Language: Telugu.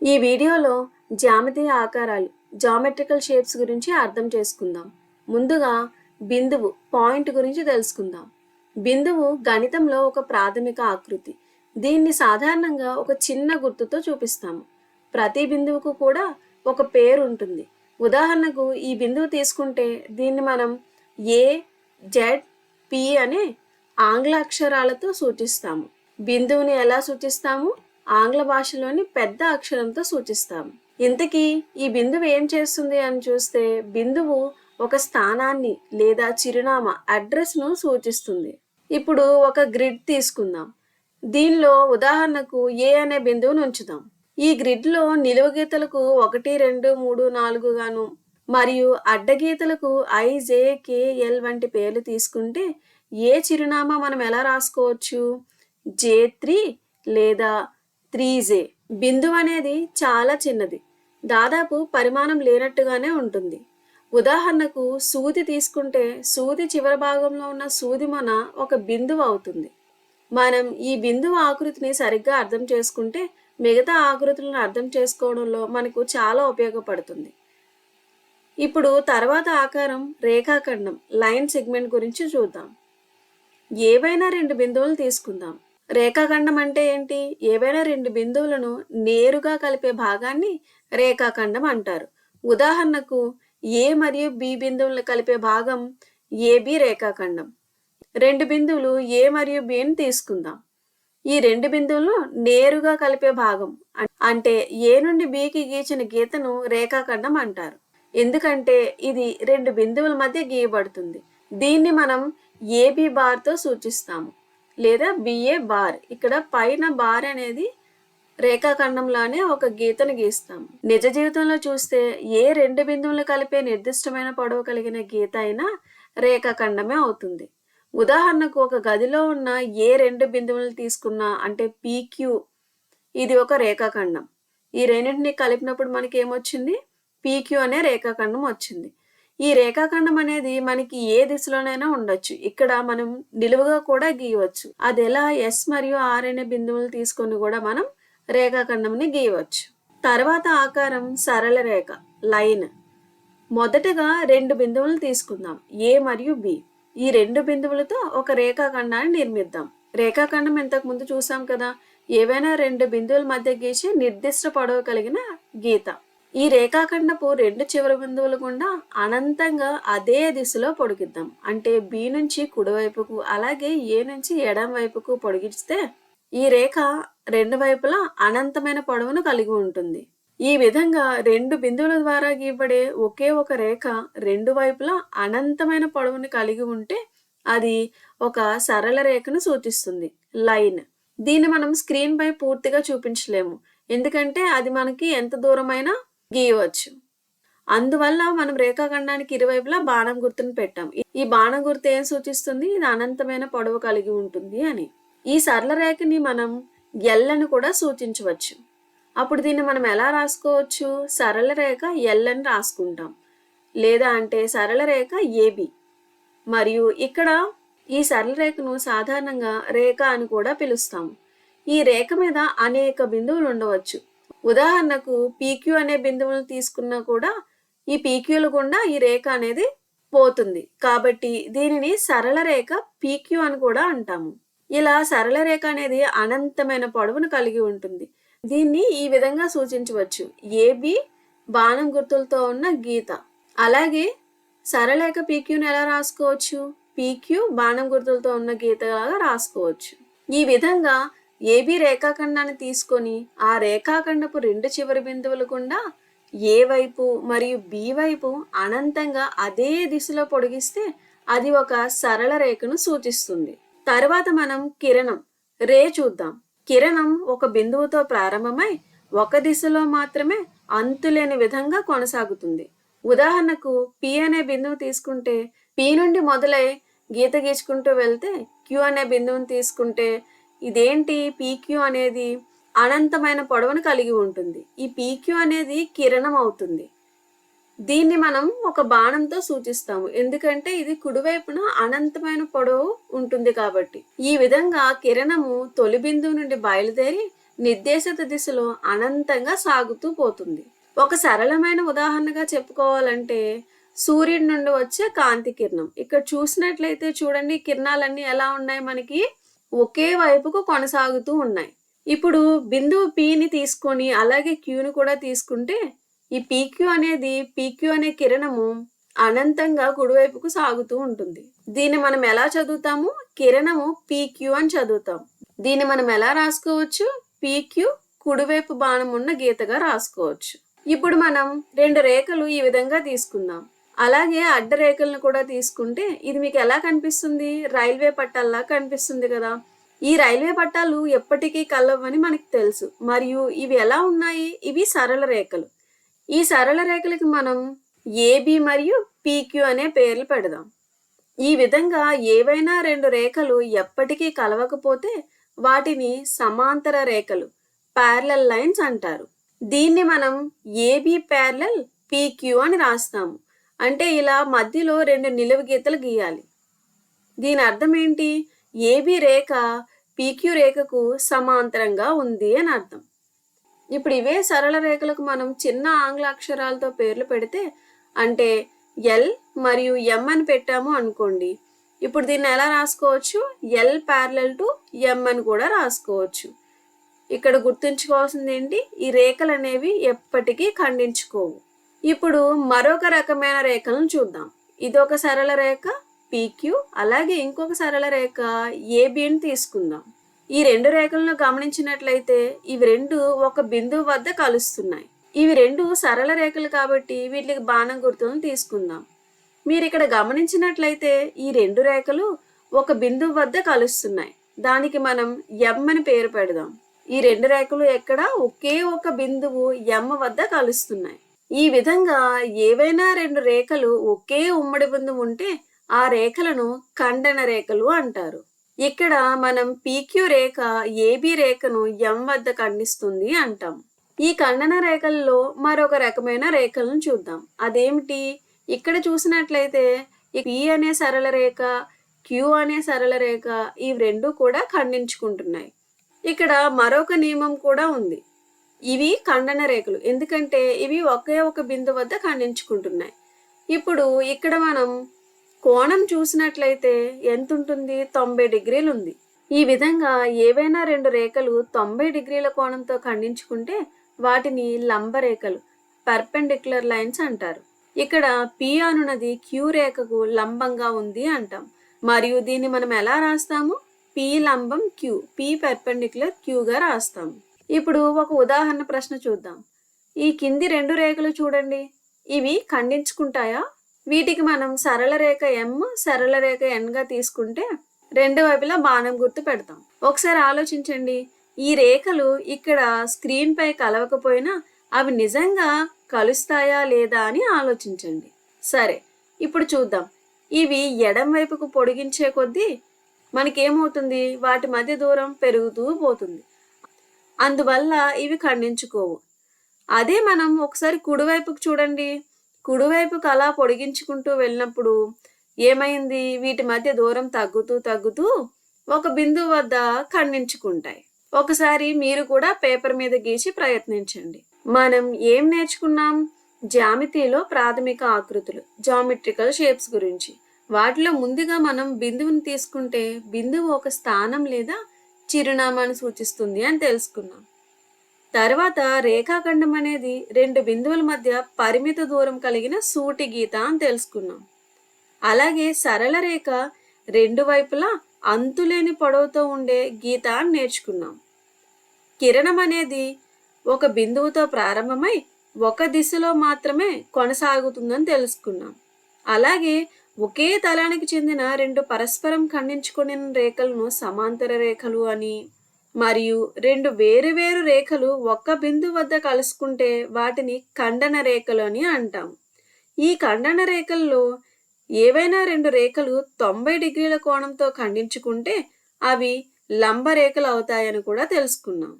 ఈ వీడియోలో జ్యామితీయ ఆకారాలు జామెట్రికల్ షేప్స్ గురించి అర్థం చేసుకుందాం. ముందుగా బిందువు పాయింట్ గురించి తెలుసుకుందాం. బిందువు గణితంలో ఒక ప్రాథమిక ఆకృతి. దీన్ని సాధారణంగా ఒక చిన్న గుర్తుతో చూపిస్తాము. ప్రతి బిందువుకు కూడా ఒక పేరు ఉంటుంది. ఉదాహరణకు ఈ బిందువు తీసుకుంటే దీన్ని మనం ఏ, జెడ్, పి అనే ఆంగ్ల అక్షరాలతో సూచిస్తాము. బిందువుని ఎలా సూచిస్తాము? ఆంగ్ల భాషలోని పెద్ద అక్షరంతో సూచిస్తాము. ఇంతకీ ఈ బిందువు ఏం చేస్తుంది అని చూస్తే బిందువు ఒక స్థానాన్ని లేదా చిరునామా అడ్రస్ను సూచిస్తుంది. ఇప్పుడు ఒక గ్రిడ్ తీసుకుందాం. దీనిలో ఉదాహరణకు ఏ అనే బిందువును ఉంచుదాం. ఈ గ్రిడ్లో నిలువు గీతలకు 1, 2, 3, 4 గాను మరియు అడ్డగీతలకు IJKL వంటి పేర్లు తీసుకుంటే ఏ చిరునామా మనం ఎలా రాసుకోవచ్చు? J3 లేదా 3J. బిందువు అనేది చాలా చిన్నది, దాదాపు పరిమాణం లేనట్టుగానే ఉంటుంది. ఉదాహరణకు సూది తీసుకుంటే సూది చివరి భాగంలో ఉన్న సూది మొన ఒక బిందువు అవుతుంది. మనం ఈ బిందువు ఆకృతిని సరిగ్గా అర్థం చేసుకుంటే మిగతా ఆకృతులను అర్థం చేసుకోవడంలో మనకు చాలా ఉపయోగపడుతుంది. ఇప్పుడు తర్వాత ఆకారం రేఖాఖండం లైన్ సెగ్మెంట్ గురించి చూద్దాం. ఏవైనా రెండు బిందువులు తీసుకుందాం. రేఖాఖండం అంటే ఏంటి? ఏవైనా రెండు బిందువులను నేరుగా కలిపే భాగాన్ని రేఖాఖండం అంటారు. ఉదాహరణకు ఏ మరియు బి బిందువులను కలిపే భాగం ఏబి రేఖాఖండం. రెండు బిందువులు ఏ మరియు బిని తీసుకుందాం. ఈ రెండు బిందువులను నేరుగా కలిపే భాగం అంటే ఏ నుండి బికి గీచిన గీతను రేఖాఖండం అంటారు. ఎందుకంటే ఇది రెండు బిందువుల మధ్య గీయబడుతుంది. దీన్ని మనం ఏబి బార్తో సూచిస్తాము లేదా బిఏ బార్. ఇక్కడ పైన బార్ అనేది రేఖాఖండంలోనే ఒక గీతను గీస్తాము. నిజ జీవితంలో చూస్తే ఏ రెండు బిందువులు కలిపే నిర్దిష్టమైన పొడవు కలిగిన గీత అయినా రేఖాఖండమే అవుతుంది. ఉదాహరణకు ఒక గదిలో ఉన్న ఏ రెండు బిందువులు తీసుకున్నా అంటే PQ, ఇది ఒక రేఖాఖండం. ఈ రెండింటిని కలిపినప్పుడు మనకి ఏమొచ్చింది? PQ అనే రేఖాఖండం వచ్చింది. ఈ రేఖాఖండం అనేది మనకి ఏ దిశలోనైనా ఉండొచ్చు. ఇక్కడ మనం నిలువుగా కూడా గీయవచ్చు. అది ఎలా? S మరియు R అనే బిందువులు తీసుకొని కూడా మనం రేఖాఖండంని గీయవచ్చు. తర్వాత ఆకారం సరళ రేఖ లైన్. మొదటగా రెండు బిందువులు తీసుకుందాం, A మరియు B. ఈ రెండు బిందువులతో ఒక రేఖాఖండాన్ని నిర్మిద్దాం. రేఖాఖండం ఇంతకు ముందు చూసాం కదా, ఏవైనా రెండు బిందువుల మధ్య గీసే నిర్దిష్ట పొడవు కలిగిన గీత. ఈ రేఖాఖండపు రెండు చివరి బిందువులు గుండా అనంతంగా అదే దిశలో పొడిగిద్దాం. అంటే B నుంచి కుడివైపుకు అలాగే A నుంచి ఎడమ వైపుకు పొడిగిస్తే ఈ రేఖ రెండు వైపులా అనంతమైన పొడవును కలిగి ఉంటుంది. ఈ విధంగా రెండు బిందువుల ద్వారా గీయబడే ఒకే ఒక రేఖ రెండు వైపులా అనంతమైన పొడవును కలిగి ఉంటే అది ఒక సరళ రేఖను సూచిస్తుంది, లైన్. దీన్ని మనం స్క్రీన్ పై పూర్తిగా చూపించలేము, ఎందుకంటే అది మనకి ఎంత దూరమైనా గీయవచ్చు. అందువల్ల మనం రేఖాఖండానికి ఇరువైపులా బాణం గుర్తును పెట్టాం. ఈ బాణం గుర్తు ఏం సూచిస్తుంది? ఇది అనంతమైన పొడవు కలిగి ఉంటుంది అని. ఈ సరళ రేఖని మనం L అని కూడా సూచించవచ్చు. అప్పుడు దీన్ని మనం ఎలా రాసుకోవచ్చు? సరళ రేఖ L అని రాసుకుంటాం. లేదా అంటే సరళ రేఖ AB. మరియు ఇక్కడ ఈ సరళ రేఖను సాధారణంగా రేఖ అని కూడా పిలుస్తాము. ఈ రేఖ మీద అనేక బిందువులు ఉండవచ్చు. ఉదాహరణకు PQ అనే బిందువులను తీసుకున్నా కూడా ఈ PQల గుండా ఈ రేఖ అనేది పోతుంది. కాబట్టి దీనిని సరళ రేఖ PQ అని కూడా అంటాము. ఇలా సరళ రేఖ అనేది అనంతమైన పొడవును కలిగి ఉంటుంది. దీన్ని ఈ విధంగా సూచించవచ్చు, AB బాణం గుర్తులతో ఉన్న గీత. అలాగే సరళరేఖ PQను ఎలా రాసుకోవచ్చు? PQ బాణం గుర్తులతో ఉన్న గీతలాగా రాసుకోవచ్చు. ఈ విధంగా AB రేఖాఖండాన్ని తీసుకొని ఆ రేఖాఖండపు రెండు చివరి బిందువుల గుండా A వైపు మరియు B వైపు అనంతంగా అదే దిశలో పొడిగిస్తే అది ఒక సరళ రేఖను సూచిస్తుంది. తర్వాత మనం కిరణం రే చూద్దాం. కిరణం ఒక బిందువుతో ప్రారంభమై ఒక దిశలో మాత్రమే అంతులేని విధంగా కొనసాగుతుంది. ఉదాహరణకు P అనే బిందువు తీసుకుంటే P నుండి మొదలై గీత గీచుకుంటూ వెళ్తే Q అనే బిందువుని తీసుకుంటే ఇదేంటి? PQ అనేది అనంతమైన పొడవును కలిగి ఉంటుంది. ఈ PQ అనేది కిరణం అవుతుంది. దీన్ని మనం ఒక బాణంతో సూచిస్తాము, ఎందుకంటే ఇది కుడివైపున అనంతమైన పొడవు ఉంటుంది కాబట్టి. ఈ విధంగా కిరణము తొలి బిందువు నుండి బయలుదేరి నిర్దేశిత దిశలో అనంతంగా సాగుతూ పోతుంది. ఒక సరళమైన ఉదాహరణగా చెప్పుకోవాలంటే సూర్యుడి నుండి వచ్చే కాంతి కిరణం. ఇక్కడ చూసినట్లయితే చూడండి, కిరణాలన్నీ ఎలా ఉన్నాయి, మనకి ఒకే వైపుకు కొనసాగుతూ ఉన్నాయి. ఇప్పుడు బిందువు Pని తీసుకొని అలాగే Qని కూడా తీసుకుంటే ఈ PQ అనే కిరణము అనంతంగా కుడివైపుకు సాగుతూ ఉంటుంది. దీన్ని మనం ఎలా చదువుతాము? కిరణము PQ అని చదువుతాం. దీన్ని మనం ఎలా రాసుకోవచ్చు? PQ కుడివైపు బాణం ఉన్న గీతగా రాసుకోవచ్చు. ఇప్పుడు మనం రెండు రేఖలు ఈ విధంగా తీసుకుందాం. అలాగే అడ్డ రేఖలను కూడా తీసుకుంటే ఇది మీకు ఎలా కనిపిస్తుంది? రైల్వే పట్టాల్లా కనిపిస్తుంది కదా. ఈ రైల్వే పట్టాలు ఎప్పటికీ కలవని మనకి తెలుసు. మరియు ఇవి ఎలా ఉన్నాయి? ఇవి సరళ రేఖలు. ఈ సరళ రేఖలకి మనం AB మరియు PQ అనే పేర్లు పెడదాం. ఈ విధంగా ఏవైనా రెండు రేఖలు ఎప్పటికీ కలవకపోతే వాటిని సమాంతర రేఖలు, ప్యారలల్ లైన్స్ అంటారు. దీన్ని మనం AB ప్యారలల్ PQ అని రాస్తాము. అంటే ఇలా మధ్యలో రెండు నిలువు గీతలు గీయాలి. దీని అర్థం ఏంటి? AB రేఖ PQ రేఖకు సమాంతరంగా ఉంది అని అర్థం. ఇప్పుడు ఇవే సరళ రేఖలకు మనం చిన్న ఆంగ్ల అక్షరాలతో పేర్లు పెడితే, అంటే L మరియు M అని పెట్టాము అనుకోండి. ఇప్పుడు దీన్ని ఎలా రాసుకోవచ్చు? L ప్యారలల్ టు M అని కూడా రాసుకోవచ్చు. ఇక్కడ గుర్తుంచుకోవాల్సింది ఏంటి? ఈ రేఖలు అనేవి ఎప్పటికీ ఖండించుకోవు. ఇప్పుడు మరొక రకమైన రేఖలను చూద్దాం. ఇదొక సరళ రేఖ PQ, అలాగే ఇంకొక సరళ రేఖ ABని తీసుకుందాం. ఈ రెండు రేఖలను గమనించినట్లయితే ఇవి రెండు ఒక బిందువు వద్ద కలుస్తున్నాయి. ఇవి రెండు సరళ రేఖలు కాబట్టి వీటికి బాణం గుర్తులను తీసుకుందాం. మీరు ఇక్కడ గమనించినట్లయితే ఈ రెండు రేఖలు ఒక బిందువు వద్ద కలుస్తున్నాయి. దానికి మనం M అని పేరు పెడదాం. ఈ రెండు రేఖలు ఎక్కడ? ఒకే ఒక బిందువు M వద్ద కలుస్తున్నాయి. ఈ విధంగా ఏవైనా రెండు రేఖలు ఒకే ఉమ్మడి బిందువు ఉంటే ఆ రేఖలను ఖండన రేఖలు అంటారు. ఇక్కడ మనం PQ రేఖ AB రేఖను M వద్ద ఖండిస్తుంది అంటాం. ఈ ఖండన రేఖల్లో మరొక రకమైన రేఖలను చూద్దాం. అదేమిటి? ఇక్కడ చూసినట్లయితే P అనే సరళ రేఖ, Q అనే సరళ రేఖ ఇవి రెండు కూడా ఖండించుకుంటున్నాయి. ఇక్కడ మరొక నియమం కూడా ఉంది. ఇవి ఖండన రేఖలు, ఎందుకంటే ఇవి ఒకే ఒక బిందు వద్ద ఖండించుకుంటున్నాయి. ఇప్పుడు ఇక్కడ మనం కోణం చూసినట్లయితే ఎంత ఉంటుంది? 90 డిగ్రీలు ఉంది. ఈ విధంగా ఏవైనా రెండు రేఖలు 90 డిగ్రీల కోణంతో ఖండించుకుంటే వాటిని లంబ రేఖలు, పర్పెండిక్యులర్ లైన్స్ అంటారు. ఇక్కడ P అనున్నది Q రేఖకు లంబంగా ఉంది అంటాం. మరియు దీన్ని మనం ఎలా రాస్తాము? P లంబం Q, P పర్పెండిక్యులర్ Qగా రాస్తాము. ఇప్పుడు ఒక ఉదాహరణ ప్రశ్న చూద్దాం. ఈ కింది రెండు రేఖలు చూడండి, ఇవి ఖండించుకుంటాయా? వీటికి మనం సరళ రేఖ M, సరళ రేఖ Nగా తీసుకుంటే రెండు వైపులా బాణం గుర్తు పెడతాం. ఒకసారి ఆలోచించండి, ఈ రేఖలు ఇక్కడ స్క్రీన్ పై కలవకపోయినా అవి నిజంగా కలుస్తాయా లేదా అని ఆలోచించండి. సరే, ఇప్పుడు చూద్దాం. ఇవి ఎడం వైపుకు పొడిగించే కొద్దీ మనకేమవుతుంది? వాటి మధ్య దూరం పెరుగుతూ పోతుంది. అందువల్ల ఇవి ఖండించుకోవు. అదే మనం ఒకసారి కుడివైపుకు చూడండి. కుడివైపుకు అలా పొడిగించుకుంటూ వెళ్ళినప్పుడు ఏమైంది? వీటి మధ్య దూరం తగ్గుతూ ఒక బిందువు వద్ద ఖండించుకుంటాయి. ఒకసారి మీరు కూడా పేపర్ మీద గీసి ప్రయత్నించండి. మనం ఏం నేర్చుకున్నాం? జ్యామితిలో ప్రాథమిక ఆకృతులు, జామెట్రికల్ షేప్స్ గురించి. వాటిలో ముందుగా మనం బిందువుని తీసుకుంటే బిందువు ఒక స్థానం లేదా చిరునామాను సూచిస్తుంది అని తెలుసుకున్నాం. తర్వాత రేఖాఖండం అనేది రెండు బిందువుల మధ్య పరిమిత దూరం కలిగిన సూటి గీత అని తెలుసుకున్నాం. అలాగే సరళ రేఖ రెండు వైపులా అంతులేని పొడవుతో ఉండే గీత అని నేర్చుకున్నాం. కిరణం అనేది ఒక బిందువుతో ప్రారంభమై ఒక దిశలో మాత్రమే కొనసాగుతుందని తెలుసుకున్నాం. అలాగే ఒకే తలానికి చెందిన రెండు పరస్పరం ఖండించుకుని రేఖలను సమాంతర రేఖలు అని, మరియు రెండు వేరు రేఖలు ఒక్క బిందువు వద్ద కలుసుకుంటే వాటిని ఖండన రేఖలు అని అంటాం. ఈ ఖండన రేఖల్లో ఏవైనా రెండు రేఖలు 90 డిగ్రీల కోణంతో ఖండించుకుంటే అవి లంబ రేఖలు అవుతాయని కూడా తెలుసుకున్నాం.